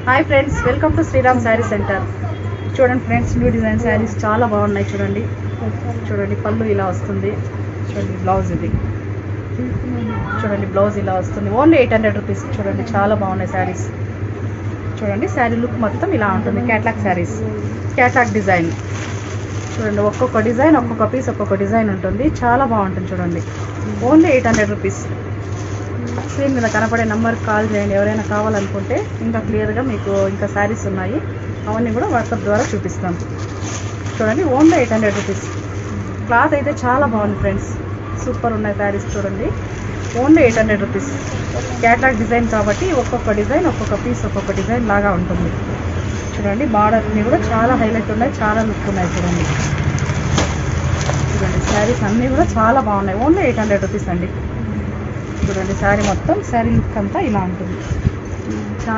Hi friends, welcome to Sriram sari centre. చూడండి friends, new design saris చాలా బాగున్నాయి. చూడండి చూడండి పళ్ళు ఇలా వస్తుంది. చూడండి బ్లౌజ్ ఇది. చూడండి బ్లౌజ్ ఇలా వస్తుంది. Only 800 rupees. చూడండి చాలా బాగున్నాయి శారీస్. చూడండి శారీ లుక్ మొత్తం ఇలా ఉంటుంది. Catalogue saris, catalogue design. చూడండి ఒక్కొక్క డిజైన్, ఒక్కొక్క పీస్, ఒక్కొక్క డిజైన్ ఉంటుంది. చాలా బాగుంటుంది. చూడండి ఓన్లీ 800 రూపీస్. స్క్రీన్ మీద కనపడే నెంబర్కి కాల్ చేయండి. ఎవరైనా కావాలనుకుంటే ఇంకా క్లియర్గా మీకు ఇంకా శారీస్ ఉన్నాయి, అవన్నీ కూడా వాట్సాప్ ద్వారా చూపిస్తాం. చూడండి ఓన్లీ 800 రూపీస్. క్లాత్ అయితే చాలా బాగుంది ఫ్రెండ్స్, సూపర్ ఉన్నాయి శారీస్. చూడండి ఓన్లీ 800 రూపీస్. క్యాట్లాగ్ డిజైన్ కాబట్టి ఒక్కొక్క డిజైన్, ఒక్కొక్క పీస్, ఒక్కొక్క డిజైన్ లాగా ఉంటుంది. చూడండి బార్డర్ అన్నీ కూడా చాలా హైలైట్ ఉన్నాయి, చాలా లుక్ ఉన్నాయి. చూడండి చూడండి శారీస్ అన్నీ కూడా చాలా బాగున్నాయి. ఓన్లీ 800 రూపీస్ అండి. చూడండి శారీ మొత్తం, శారీ లుక్ అంతా ఇలా ఉంటుంది.